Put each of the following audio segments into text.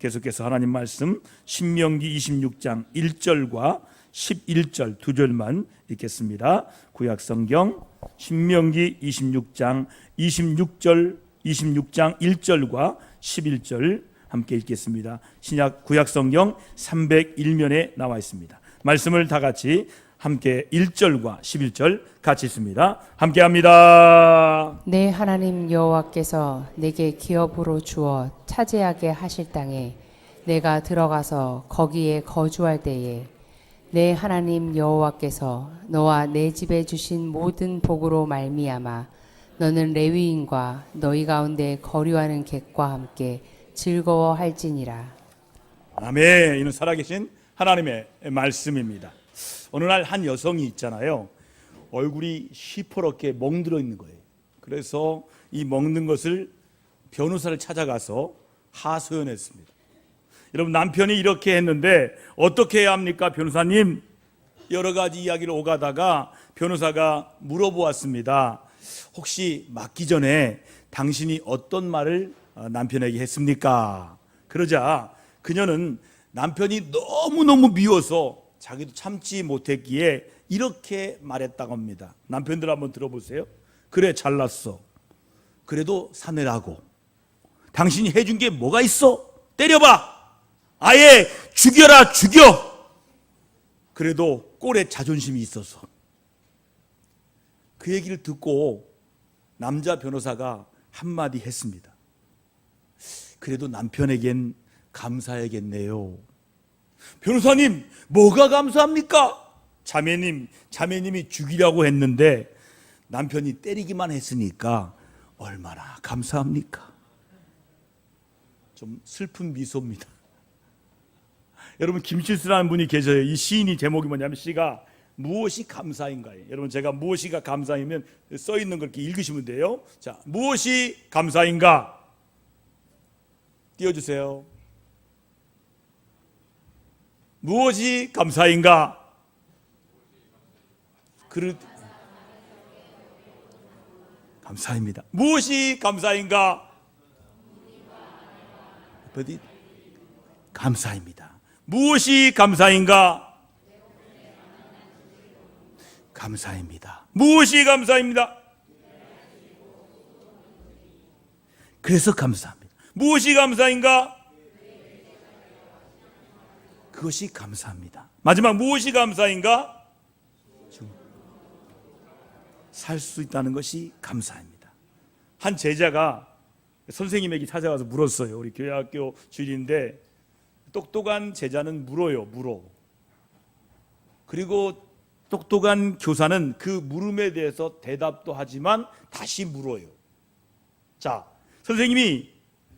계속해서 하나님 말씀 신명기 26장 1절과 11절 두 절만 읽겠습니다. 구약성경 신명기 26장 1절과 11절 함께 읽겠습니다. 신약 구약성경 301면에 나와 있습니다. 말씀을 다 같이 함께 1절과 11절 같이 읽습니다. 함께 합니다. 내 하나님 여호와께서 내게 기업으로 주어 차지하게 하실 땅에 내가 들어가서 거기에 거주할 때에 내 하나님 여호와께서 너와 내 집에 주신 모든 복으로 말미암아 너는 레위인과 너희 가운데 거류하는 객과 함께 즐거워할지니라. 아멘. 이는 살아계신 하나님의 말씀입니다. 어느 날 한 여성이 있잖아요. 얼굴이 시퍼렇게 멍들어 있는 거예요. 그래서 이 먹는 것을 변호사를 찾아가서 하소연했습니다. 여러분, 남편이 이렇게 했는데 어떻게 해야 합니까, 변호사님? 여러 가지 이야기를 오가다가 변호사가 물어보았습니다. 혹시 맞기 전에 당신이 어떤 말을 남편에게 했습니까? 그러자 그녀는 남편이 너무너무 미워서 자기도 참지 못했기에 이렇게 말했다고 합니다. 남편들 한번 들어보세요. 그래, 잘났어. 그래도 사내라고. 당신이 해준 게 뭐가 있어? 때려봐. 아예 죽여라, 죽여. 그래도 꼴에 자존심이 있어서. 그 얘기를 듣고 남자 변호사가 한마디 했습니다. 그래도 남편에겐 감사해야겠네요. 변호사님, 뭐가 감사합니까? 자매님이 죽이라고 했는데 남편이 때리기만 했으니까 얼마나 감사합니까? 좀 슬픈 미소입니다. 여러분, 김칠수라는 분이 계셔요. 이 시인이 제목이 뭐냐면 시가 무엇이 감사인가요? 여러분, 제가 무엇이가 감사이면 써 있는 걸 이렇게 읽으시면 돼요. 자, 무엇이 감사인가? 띄워주세요. 무엇이 감사인가? 감사입니다. 무엇이 감사인가? 감사입니다. 무엇이 감사인가? 감사입니다. 무엇이 감사입니다? 그래서 감사합니다. 무엇이 감사인가? 그것이 감사합니다. 마지막, 무엇이 감사인가? 살 수 있다는 것이 감사입니다. 한 제자가 선생님에게 찾아가서 물었어요. 우리 교회학교 주일인데 똑똑한 제자는 물어요. 그리고 똑똑한 교사는 그 물음에 대해서 대답도 하지만 다시 물어요. 자, 선생님이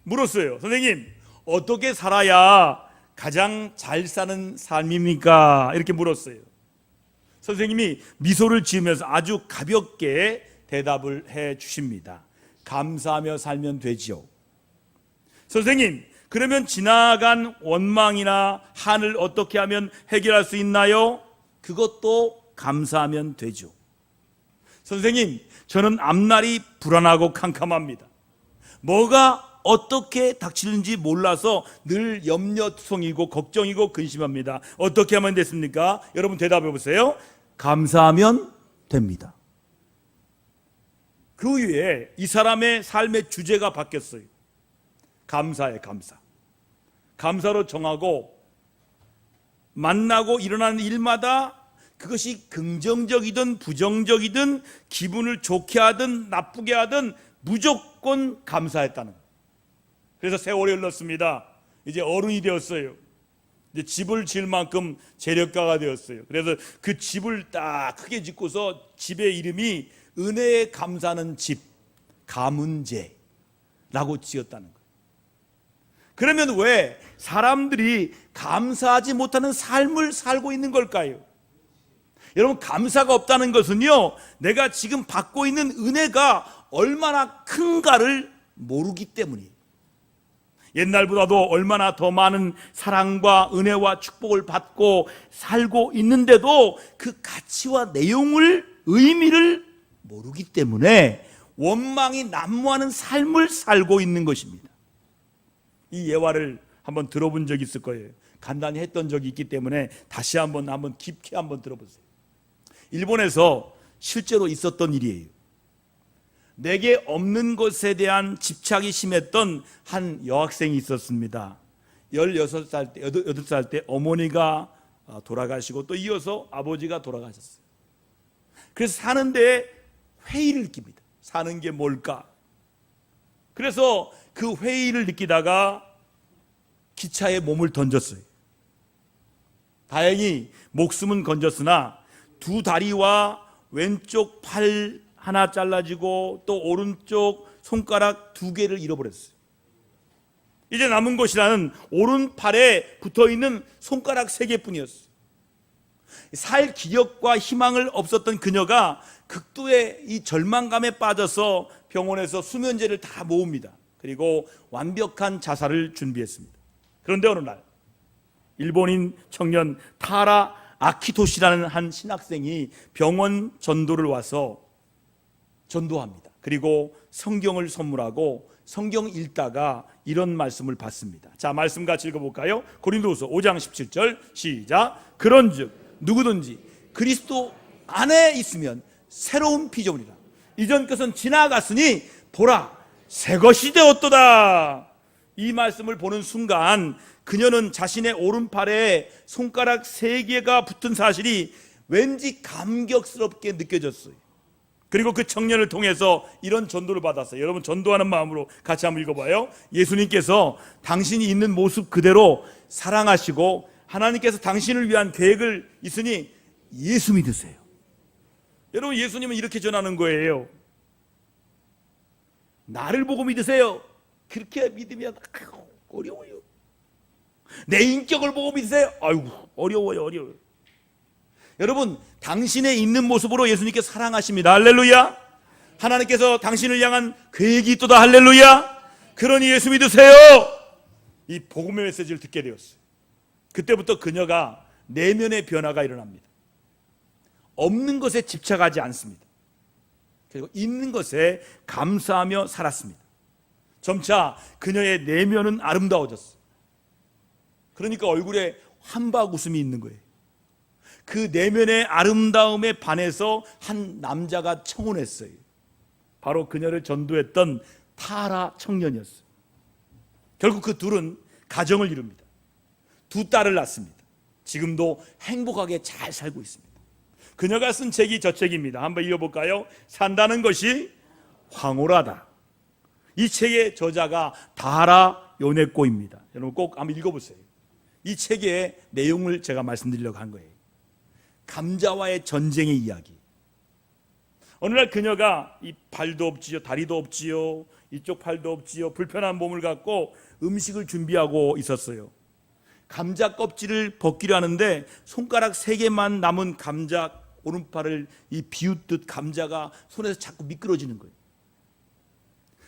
물었어요. 선생님, 어떻게 살아야 가장 잘 사는 삶입니까? 이렇게 물었어요. 선생님이 미소를 지으면서 아주 가볍게 대답을 해 주십니다. 감사하며 살면 되지요. 선생님, 그러면 지나간 원망이나 한을 어떻게 하면 해결할 수 있나요? 그것도 감사하면 되죠. 선생님, 저는 앞날이 불안하고 캄캄합니다. 뭐가 어떻게 닥치는지 몰라서 늘 염려투성이고 걱정이고 근심합니다. 어떻게 하면 됐습니까? 여러분, 대답해 보세요. 감사하면 됩니다. 그 후에 이 사람의 삶의 주제가 바뀌었어요. 감사해, 감사. 감사로 정하고 만나고 일어나는 일마다 그것이 긍정적이든 부정적이든 기분을 좋게 하든 나쁘게 하든 무조건 감사했다는 거예요. 그래서 세월이 흘렀습니다. 이제 어른이 되었어요. 이제 집을 지을 만큼 재력가가 되었어요. 그래서 그 집을 딱 크게 짓고서 집의 이름이 은혜에 감사하는 집, 가문제라고 지었다는 거예요. 그러면 왜 사람들이 감사하지 못하는 삶을 살고 있는 걸까요? 여러분, 감사가 없다는 것은요, 내가 지금 받고 있는 은혜가 얼마나 큰가를 모르기 때문이에요. 옛날보다도 얼마나 더 많은 사랑과 은혜와 축복을 받고 살고 있는데도 그 가치와 내용을, 의미를 모르기 때문에 원망이 난무하는 삶을 살고 있는 것입니다. 이 예화를 한번 들어본 적이 있을 거예요. 간단히 했던 적이 있기 때문에 다시 한번 깊게 한번 들어보세요. 일본에서 실제로 있었던 일이에요. 내게 없는 것에 대한 집착이 심했던 한 여학생이 있었습니다. 16살 때, 8살 때 어머니가 돌아가시고 또 이어서 아버지가 돌아가셨어요. 그래서 사는데 회의를 느낍니다. 사는 게 뭘까? 그래서 그 회의를 느끼다가 기차에 몸을 던졌어요. 다행히 목숨은 건졌으나 두 다리와 왼쪽 팔 하나 잘라지고 또 오른쪽 손가락 2개를 잃어버렸어요. 이제 남은 것이라는 오른팔에 붙어있는 손가락 3개뿐이었어요. 살 기력과 희망을 없었던 그녀가 극도의 이 절망감에 빠져서 병원에서 수면제를 다 모읍니다. 그리고 완벽한 자살을 준비했습니다. 그런데 어느 날 일본인 청년 타라 아키토시라는 한 신학생이 병원 전도를 와서 전도합니다. 그리고 성경을 선물하고 성경 읽다가 이런 말씀을 받습니다. 자, 말씀 같이 읽어볼까요? 고린도후서 5장 17절 시작. 그런즉 누구든지 그리스도 안에 있으면 새로운 피조물이라. 이전 것은 지나갔으니 보라 새 것이 되었도다. 이 말씀을 보는 순간 그녀는 자신의 오른팔에 손가락 3개가 붙은 사실이 왠지 감격스럽게 느껴졌어요. 그리고 그 청년을 통해서 이런 전도를 받았어요. 여러분, 전도하는 마음으로 같이 한번 읽어봐요. 예수님께서 당신이 있는 모습 그대로 사랑하시고 하나님께서 당신을 위한 계획을 있으니 예수 믿으세요. 여러분, 예수님은 이렇게 전하는 거예요. 나를 보고 믿으세요. 그렇게 믿으면 어려워요. 내 인격을 보고 믿으세요. 아이고, 어려워요. 여러분, 당신의 있는 모습으로 예수님께 사랑하십니다. 할렐루야. 하나님께서 당신을 향한 계획이 있도다. 할렐루야. 그러니 예수 믿으세요. 이 복음의 메시지를 듣게 되었어요. 그때부터 그녀가 내면의 변화가 일어납니다. 없는 것에 집착하지 않습니다. 그리고 있는 것에 감사하며 살았습니다. 점차 그녀의 내면은 아름다워졌어요. 그러니까 얼굴에 한박 웃음이 있는 거예요. 그 내면의 아름다움에 반해서 한 남자가 청혼했어요. 바로 그녀를 전도했던 타라 청년이었어요. 결국 그 둘은 가정을 이룹니다. 2딸을 낳습니다. 지금도 행복하게 잘 살고 있습니다. 그녀가 쓴 책이 저 책입니다. 한번 읽어볼까요? 산다는 것이 황홀하다. 이 책의 저자가 다라 요네코입니다. 여러분 꼭 한번 읽어보세요. 이 책의 내용을 제가 말씀드리려고 한 거예요. 감자와의 전쟁의 이야기. 어느 날 그녀가 이 발도 없지요, 다리도 없지요, 이쪽 팔도 없지요, 불편한 몸을 갖고 음식을 준비하고 있었어요. 감자 껍질을 벗기려 하는데 손가락 3개만 남은 감자 오른팔을 이 비웃듯 감자가 손에서 자꾸 미끄러지는 거예요.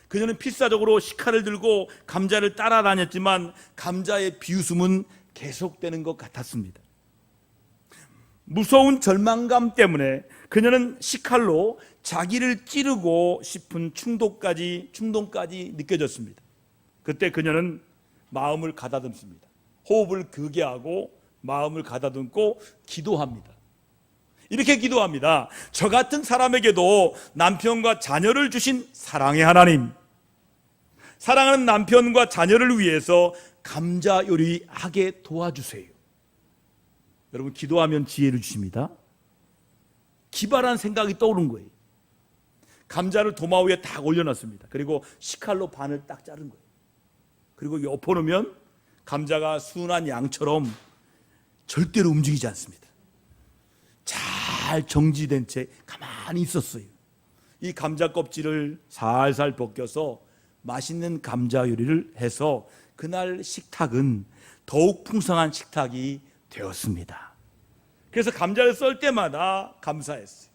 그녀는 필사적으로 식칼을 들고 감자를 따라다녔지만 감자의 비웃음은 계속되는 것 같았습니다. 무서운 절망감 때문에 그녀는 식칼로 자기를 찌르고 싶은 충동까지 느껴졌습니다. 그때 그녀는 마음을 가다듬습니다. 호흡을 크게 하고 마음을 가다듬고 기도합니다. 이렇게 기도합니다. 저 같은 사람에게도 남편과 자녀를 주신 사랑의 하나님, 사랑하는 남편과 자녀를 위해서 감자 요리하게 도와주세요. 여러분, 기도하면 지혜를 주십니다. 기발한 생각이 떠오른 거예요. 감자를 도마 위에 딱 올려놨습니다. 그리고 식칼로 반을 딱 자른 거예요. 그리고 엎어놓으면 감자가 순한 양처럼 절대로 움직이지 않습니다. 잘 정지된 채 가만히 있었어요. 이 감자 껍질을 살살 벗겨서 맛있는 감자 요리를 해서 그날 식탁은 더욱 풍성한 식탁이 되었습니다. 그래서 감자를 썰 때마다 감사했어요.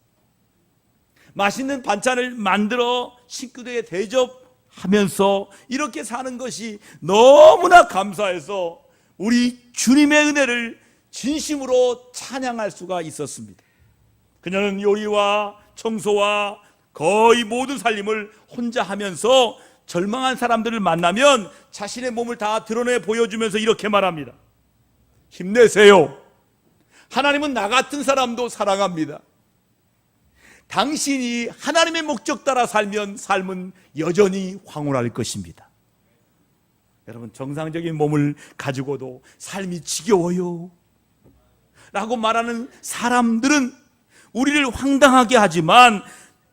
맛있는 반찬을 만들어 식구들에게 대접하면서 이렇게 사는 것이 너무나 감사해서 우리 주님의 은혜를 진심으로 찬양할 수가 있었습니다. 그녀는 요리와 청소와 거의 모든 살림을 혼자 하면서 절망한 사람들을 만나면 자신의 몸을 다 드러내 보여주면서 이렇게 말합니다. 힘내세요. 하나님은 나 같은 사람도 사랑합니다. 당신이 하나님의 목적 따라 살면 삶은 여전히 황홀할 것입니다. 여러분, 정상적인 몸을 가지고도 삶이 지겨워요 라고 말하는 사람들은 우리를 황당하게 하지만,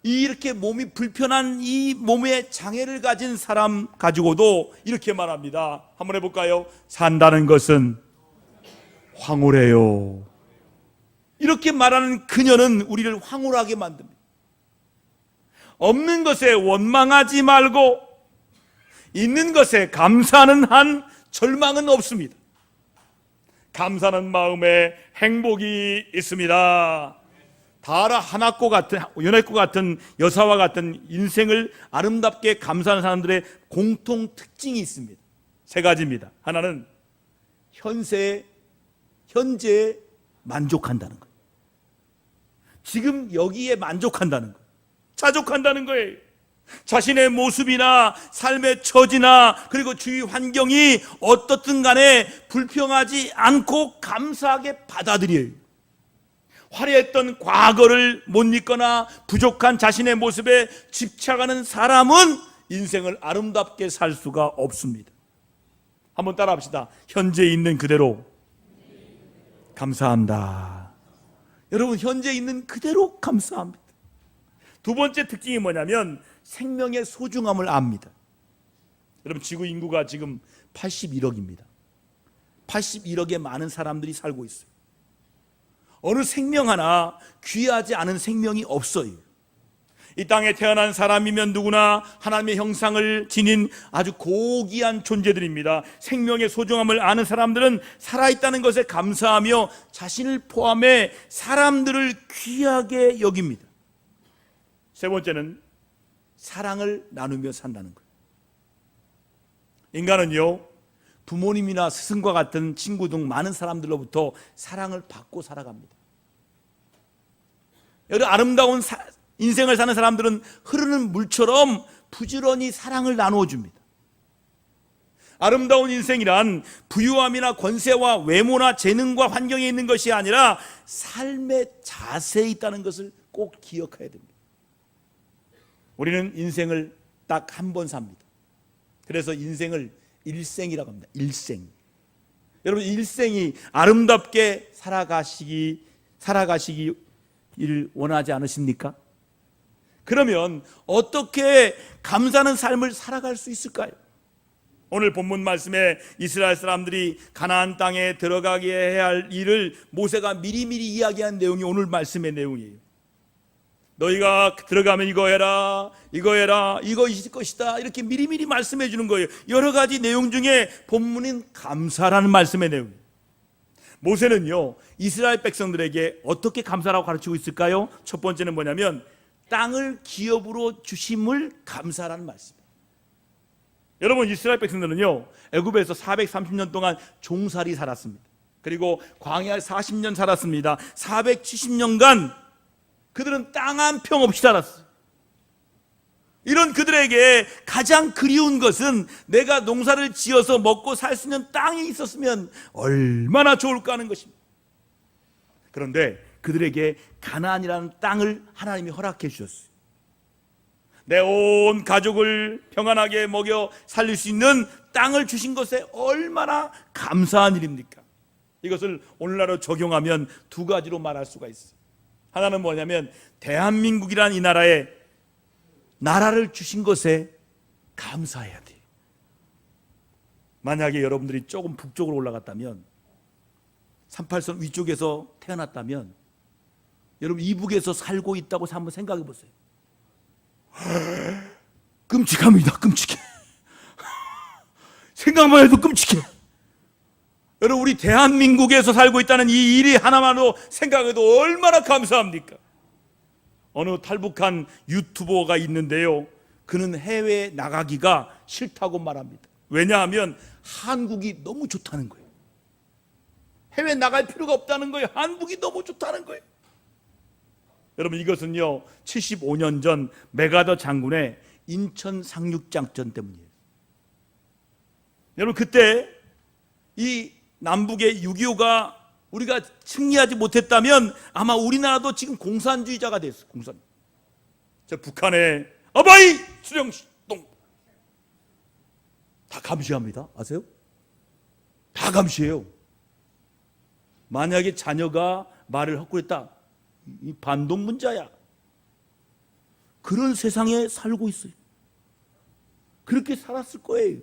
이렇게 몸이 불편한 이 몸의 장애를 가진 사람 가지고도 이렇게 말합니다. 한번 해볼까요? 산다는 것은 황홀해요. 이렇게 말하는 그녀는 우리를 황홀하게 만듭니다. 없는 것에 원망하지 말고 있는 것에 감사하는 한 절망은 없습니다. 감사하는 마음에 행복이 있습니다. 다라 하나코 같은, 연애코 같은 여사와 같은 인생을 아름답게 감사하는 사람들의 공통 특징이 있습니다. 세 가지입니다. 하나는 현재에 만족한다는 거예요. 지금 여기에 만족한다는 거예요. 자족한다는 거예요. 자신의 모습이나 삶의 처지나 그리고 주위 환경이 어떻든 간에 불평하지 않고 감사하게 받아들여요. 화려했던 과거를 못 잊거나 부족한 자신의 모습에 집착하는 사람은 인생을 아름답게 살 수가 없습니다. 한번 따라합시다. 현재 있는 그대로 감사한다. 여러분, 현재 있는 그대로 감사합니다. 두 번째 특징이 뭐냐면 생명의 소중함을 압니다. 여러분, 지구 인구가 지금 81억입니다. 81억의 많은 사람들이 살고 있어요. 어느 생명 하나 귀하지 않은 생명이 없어요. 이 땅에 태어난 사람이면 누구나 하나님의 형상을 지닌 아주 고귀한 존재들입니다. 생명의 소중함을 아는 사람들은 살아있다는 것에 감사하며 자신을 포함해 사람들을 귀하게 여깁니다. 세 번째는 사랑을 나누며 산다는 거예요. 인간은요, 부모님이나 스승과 같은 친구 등 많은 사람들로부터 사랑을 받고 살아갑니다. 여러분, 아름다운 인생을 사는 사람들은 흐르는 물처럼 부지런히 사랑을 나누어 줍니다. 아름다운 인생이란 부유함이나 권세와 외모나 재능과 환경에 있는 것이 아니라 삶의 자세에 있다는 것을 꼭 기억해야 됩니다. 우리는 인생을 딱 한 번 삽니다. 그래서 인생을 일생이라고 합니다. 일생. 여러분, 일생이 아름답게 살아가시기를 원하지 않으십니까? 그러면 어떻게 감사하는 삶을 살아갈 수 있을까요? 오늘 본문 말씀에 이스라엘 사람들이 가나안 땅에 들어가게 해야 할 일을 모세가 미리미리 이야기한 내용이 오늘 말씀의 내용이에요. 너희가 들어가면 이거 해라, 이거 해라, 이거 있을 것이다, 이렇게 미리미리 말씀해 주는 거예요. 여러 가지 내용 중에 본문은 감사라는 말씀의 내용이에요. 모세는요, 이스라엘 백성들에게 어떻게 감사라고 가르치고 있을까요? 첫 번째는 뭐냐면 땅을 기업으로 주심을 감사라는 말씀이에요. 여러분, 이스라엘 백성들은요, 애굽에서 430년 동안 종살이 살았습니다. 그리고 광야 40년 살았습니다. 470년간 그들은 땅 한 평 없이 살았어요. 이런 그들에게 가장 그리운 것은 내가 농사를 지어서 먹고 살 수 있는 땅이 있었으면 얼마나 좋을까 하는 것입니다. 그런데 그들에게 가나안이라는 땅을 하나님이 허락해 주셨어요. 내 온 가족을 평안하게 먹여 살릴 수 있는 땅을 주신 것에 얼마나 감사한 일입니까? 이것을 오늘날로 적용하면 두 가지로 말할 수가 있어요. 하나는 뭐냐면 대한민국이란 이 나라에 나라를 주신 것에 감사해야 돼요. 만약에 여러분들이 조금 북쪽으로 올라갔다면, 38선 위쪽에서 태어났다면, 여러분 이북에서 살고 있다고 한번 생각해 보세요. 끔찍합니다. 끔찍해. 생각만 해도 끔찍해. 여러분, 우리 대한민국에서 살고 있다는 이 일이 하나만으로 생각해도 얼마나 감사합니까? 어느 탈북한 유튜버가 있는데요, 그는 해외에 나가기가 싫다고 말합니다. 왜냐하면 한국이 너무 좋다는 거예요. 해외 나갈 필요가 없다는 거예요. 한국이 너무 좋다는 거예요. 여러분, 이것은요 75년 전 메가더 장군의 인천 상륙작전 때문이에요. 여러분, 그때 이 남북의 6.25가 우리가 승리하지 못했다면 아마 우리나라도 지금 공산주의자가 됐어요. 공산. 저 북한의 어바이 수령동 다 감시합니다. 아세요? 다 감시해요. 만약에 자녀가 말을 헛구했다, 이 반동문자야. 그런 세상에 살고 있어요. 그렇게 살았을 거예요.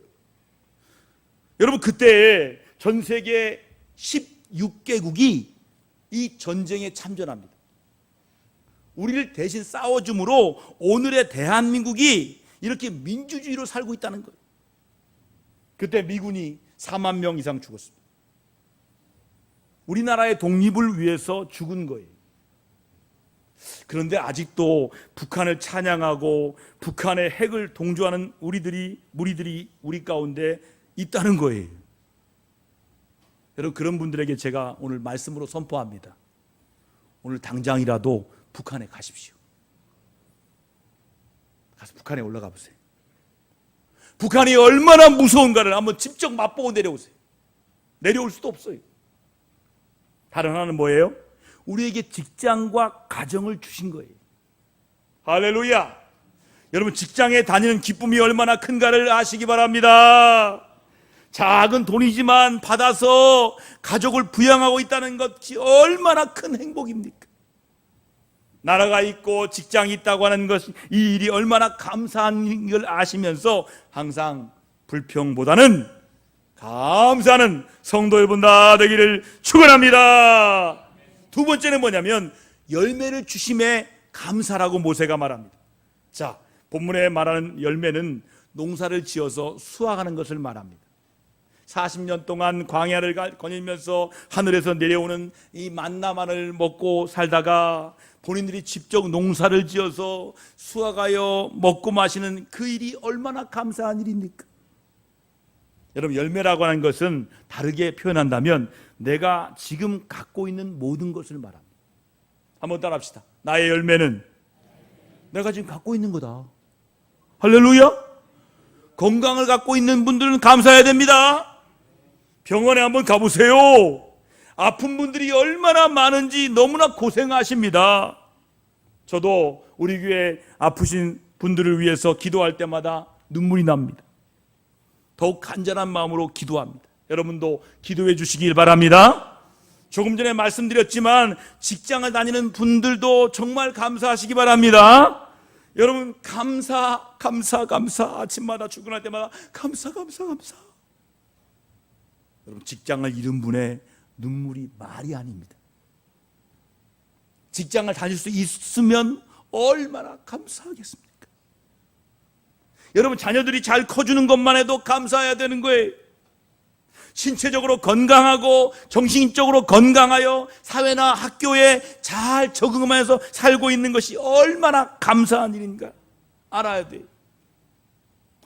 여러분, 그때 전 세계 16개국이 이 전쟁에 참전합니다. 우리를 대신 싸워줌으로 오늘의 대한민국이 이렇게 민주주의로 살고 있다는 거예요. 그때 미군이 4만 명 이상 죽었습니다. 우리나라의 독립을 위해서 죽은 거예요. 그런데 아직도 북한을 찬양하고 북한의 핵을 동조하는 무리들이 우리 가운데 있다는 거예요. 여러분, 그런 분들에게 제가 오늘 말씀으로 선포합니다. 오늘 당장이라도 북한에 가십시오. 가서 북한에 올라가 보세요. 북한이 얼마나 무서운가를 한번 직접 맛보고 내려오세요. 내려올 수도 없어요. 다른 하나는 뭐예요? 우리에게 직장과 가정을 주신 거예요. 할렐루야. 여러분, 직장에 다니는 기쁨이 얼마나 큰가를 아시기 바랍니다. 작은 돈이지만 받아서 가족을 부양하고 있다는 것이 얼마나 큰 행복입니까? 나라가 있고 직장이 있다고 하는 것이, 이 일이 얼마나 감사한 걸 아시면서 항상 불평보다는 감사하는 성도 여러분 다 되기를 축원합니다. 두 번째는 뭐냐면 열매를 주심에 감사라고 모세가 말합니다. 자, 본문에 말하는 열매는 농사를 지어서 수확하는 것을 말합니다. 40년 동안 광야를 거닐면서 하늘에서 내려오는 이 만나만을 먹고 살다가 본인들이 직접 농사를 지어서 수확하여 먹고 마시는 그 일이 얼마나 감사한 일입니까? 여러분, 열매라고 하는 것은 다르게 표현한다면 내가 지금 갖고 있는 모든 것을 말합니다. 한번 따라합시다. 나의 열매는 내가 지금 갖고 있는 거다. 할렐루야. 건강을 갖고 있는 분들은 감사해야 됩니다. 병원에 한번 가보세요. 아픈 분들이 얼마나 많은지 너무나 고생하십니다. 저도 우리 교회 아프신 분들을 위해서 기도할 때마다 눈물이 납니다. 더욱 간절한 마음으로 기도합니다. 여러분도 기도해 주시길 바랍니다. 조금 전에 말씀드렸지만 직장을 다니는 분들도 정말 감사하시기 바랍니다. 여러분, 감사. 아침마다 출근할 때마다 감사. 여러분, 직장을 잃은 분의 눈물이 말이 아닙니다. 직장을 다닐 수 있으면 얼마나 감사하겠습니까? 여러분, 자녀들이 잘 커주는 것만 해도 감사해야 되는 거예요. 신체적으로 건강하고 정신적으로 건강하여 사회나 학교에 잘 적응하면서 살고 있는 것이 얼마나 감사한 일인가 알아야 돼요.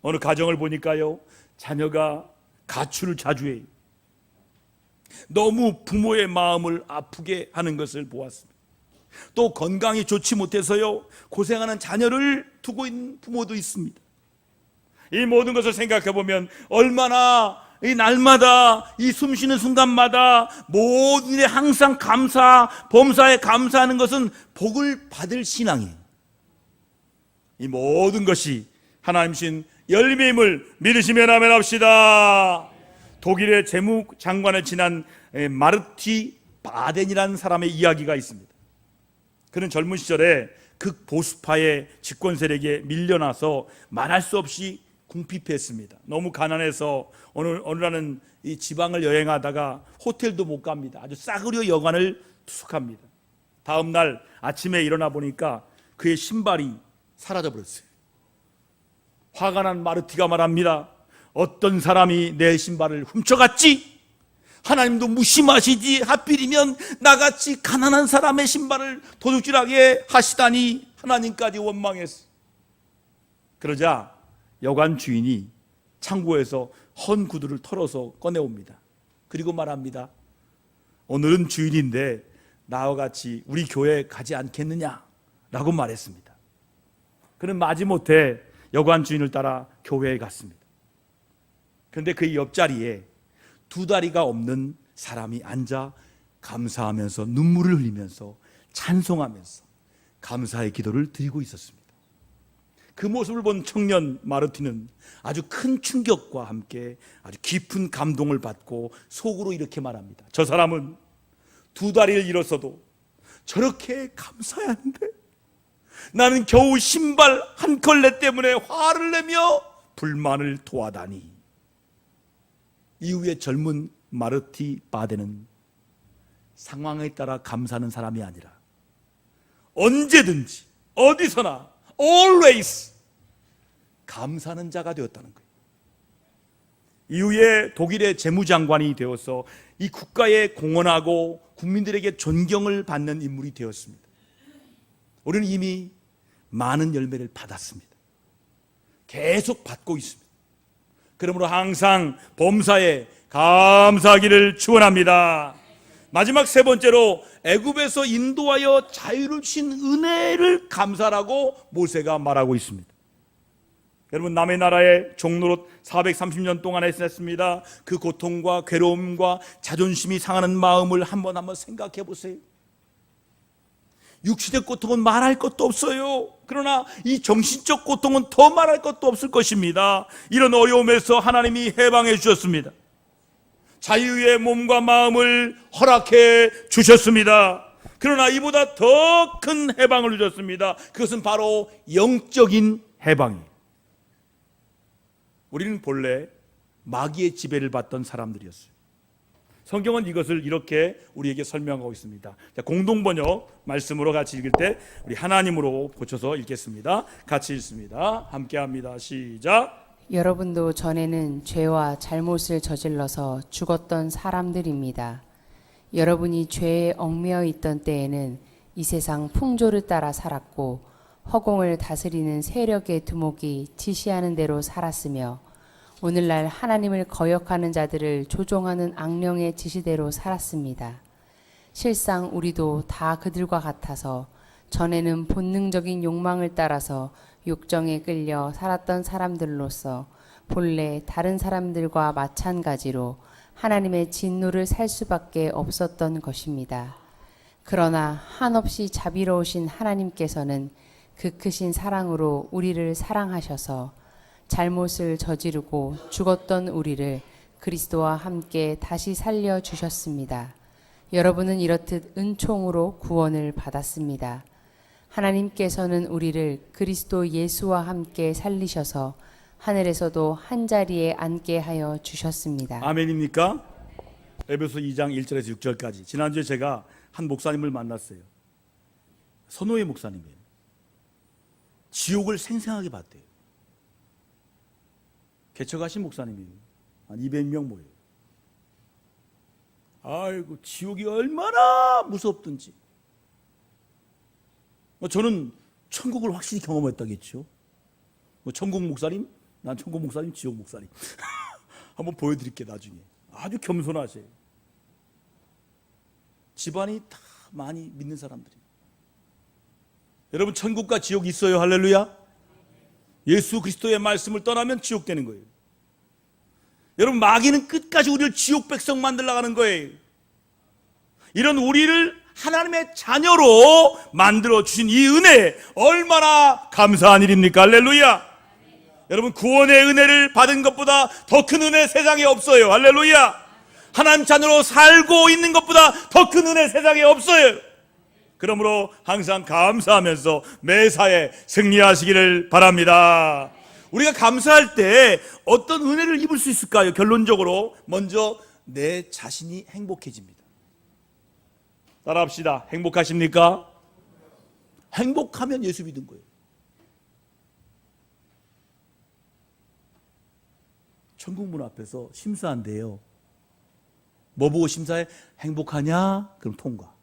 어느 가정을 보니까요, 자녀가 가출을 자주 해요. 너무 부모의 마음을 아프게 하는 것을 보았습니다. 또 건강이 좋지 못해서요, 고생하는 자녀를 두고 있는 부모도 있습니다. 이 모든 것을 생각해 보면 얼마나 이 날마다 이 숨쉬는 순간마다 모든 일에 항상 범사에 감사하는 것은 복을 받을 신앙이에요. 이 모든 것이 하나님 신 열매임을 믿으시면 아멘 합시다. 독일의 재무장관을 지난 마르티 바덴이라는 사람의 이야기가 있습니다. 그는 젊은 시절에 극보수파의 집권 세력에 밀려나서 말할 수 없이 궁핍했습니다. 너무 가난해서 어느 날은 이 지방을 여행하다가 호텔도 못 갑니다. 아주 싸구려 여관을 투숙합니다. 다음 날 아침에 일어나 보니까 그의 신발이 사라져 버렸어요. 화가 난 마르티가 말합니다. 어떤 사람이 내 신발을 훔쳐갔지? 하나님도 무심하시지 하필이면 나같이 가난한 사람의 신발을 도둑질하게 하시다니 하나님까지 원망했어. 그러자 여관 주인이 창고에서 헌 구두를 털어서 꺼내옵니다. 그리고 말합니다. 오늘은 주일인데 나와 같이 우리 교회에 가지 않겠느냐 라고 말했습니다. 그는 마지못해 여관 주인을 따라 교회에 갔습니다. 그런데 그 옆자리에 두 다리가 없는 사람이 앉아 감사하면서 눈물을 흘리면서 찬송하면서 감사의 기도를 드리고 있었습니다. 그 모습을 본 청년 마르티는 아주 큰 충격과 함께 아주 깊은 감동을 받고 속으로 이렇게 말합니다. 저 사람은 두 다리를 잃었어도 저렇게 감사해야 하는데 나는 겨우 신발 한 컬레 때문에 화를 내며 불만을 토하다니. 이후에 젊은 마르티 바데는 상황에 따라 감사하는 사람이 아니라 언제든지 어디서나 always 감사하는 자가 되었다는 거예요. 이후에 독일의 재무장관이 되어서 이 국가에 공헌하고 국민들에게 존경을 받는 인물이 되었습니다. 우리는 이미 많은 열매를 받았습니다. 계속 받고 있습니다. 그러므로 항상 범사에 감사하기를 축원합니다. 마지막 세 번째로 애굽에서 인도하여 자유를 주신 은혜를 감사라고 모세가 말하고 있습니다. 여러분, 남의 나라에 종노릇 430년 동안 했습니다. 그 고통과 괴로움과 자존심이 상하는 마음을 한번 생각해 보세요. 육신의 고통은 말할 것도 없어요. 그러나 이 정신적 고통은 더 말할 것도 없을 것입니다. 이런 어려움에서 하나님이 해방해 주셨습니다. 자유의 몸과 마음을 허락해 주셨습니다. 그러나 이보다 더 큰 해방을 주셨습니다. 그것은 바로 영적인 해방이에요. 우리는 본래 마귀의 지배를 받던 사람들이었어요. 성경은 이것을 이렇게 우리에게 설명하고 있습니다. 자, 공동번역 말씀으로 같이 읽을 때 우리 하나님으로 고쳐서 읽겠습니다. 같이 읽습니다. 함께합니다. 시작. 여러분도 전에는 죄와 잘못을 저질러서 죽었던 사람들입니다. 여러분이 죄에 얽매여 있던 때에는 이 세상 풍조를 따라 살았고 허공을 다스리는 세력의 두목이 지시하는 대로 살았으며 오늘날 하나님을 거역하는 자들을 조종하는 악령의 지시대로 살았습니다. 실상 우리도 다 그들과 같아서 전에는 본능적인 욕망을 따라서 욕정에 끌려 살았던 사람들로서 본래 다른 사람들과 마찬가지로 하나님의 진노를 살 수밖에 없었던 것입니다. 그러나 한없이 자비로우신 하나님께서는 그 크신 사랑으로 우리를 사랑하셔서 잘못을 저지르고 죽었던 우리를 그리스도와 함께 다시 살려주셨습니다. 여러분은 이렇듯 은총으로 구원을 받았습니다. 하나님께서는 우리를 그리스도 예수와 함께 살리셔서 하늘에서도 한자리에 앉게 하여 주셨습니다. 아멘입니까? 에베소 2장 1절에서 6절까지. 지난주에 제가 한 목사님을 만났어요. 선호의 목사님이에요. 지옥을 생생하게 봤대요. 개척하신 목사님이에요. 한 200명 모여요. 아이고, 지옥이 얼마나 무섭든지. 저는 천국을 확실히 경험했다겠죠. 천국 목사님, 난 천국 목사님, 지옥 목사님. 한번 보여드릴게요, 나중에. 아주 겸손하세요. 집안이 다 많이 믿는 사람들이에요. 여러분, 천국과 지옥이 있어요. 할렐루야. 예수 그리스도의 말씀을 떠나면 지옥 되는 거예요. 여러분, 마귀는 끝까지 우리를 지옥 백성 만들려고 하는 거예요. 이런 우리를 하나님의 자녀로 만들어 주신 이 은혜, 얼마나 감사한 일입니까? 할렐루야. 여러분, 구원의 은혜를 받은 것보다 더 큰 은혜 세상에 없어요. 할렐루야. 하나님 자녀로 살고 있는 것보다 더 큰 은혜 세상에 없어요. 그러므로 항상 감사하면서 매사에 승리하시기를 바랍니다. 우리가 감사할 때 어떤 은혜를 입을 수 있을까요? 결론적으로 먼저 내 자신이 행복해집니다. 따라합시다. 행복하십니까? 행복하면 예수 믿은 거예요. 천국 문 앞에서 심사한대요. 뭐 보고 심사해? 행복하냐? 그럼 통과.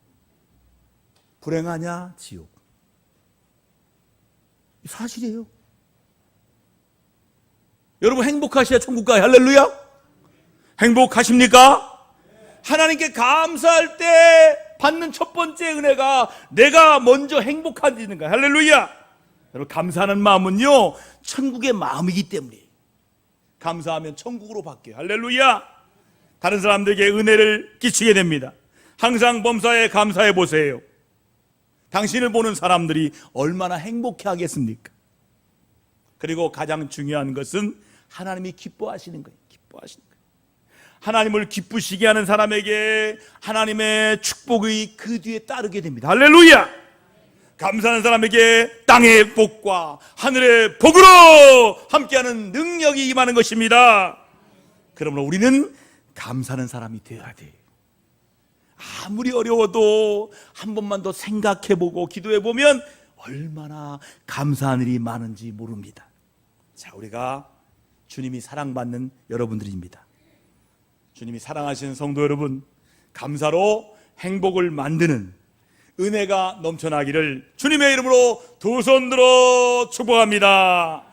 불행하냐? 지옥. 사실이에요. 여러분, 행복하셔야 천국 가요. 할렐루야. 행복하십니까? 하나님께 감사할 때 받는 첫 번째 은혜가 내가 먼저 행복해지는 거예요. 할렐루야. 여러분, 감사하는 마음은요, 천국의 마음이기 때문에 감사하면 천국으로 바뀌어요. 할렐루야. 다른 사람들에게 은혜를 끼치게 됩니다. 항상 범사에 감사해 보세요. 당신을 보는 사람들이 얼마나 행복해 하겠습니까? 그리고 가장 중요한 것은 하나님이 기뻐하시는 거예요. 기뻐하시는 거예요. 하나님을 기쁘시게 하는 사람에게 하나님의 축복이 그 뒤에 따르게 됩니다. 할렐루야. 감사하는 사람에게 땅의 복과 하늘의 복으로 함께하는 능력이 임하는 것입니다. 그러므로 우리는 감사하는 사람이 되어야 돼요. 아무리 어려워도 한 번만 더 생각해보고 기도해보면 얼마나 감사한 일이 많은지 모릅니다. 자, 우리가 주님이 사랑받는 여러분들입니다. 주님이 사랑하시는 성도 여러분, 감사로 행복을 만드는 은혜가 넘쳐나기를 주님의 이름으로 두 손 들어 축복합니다.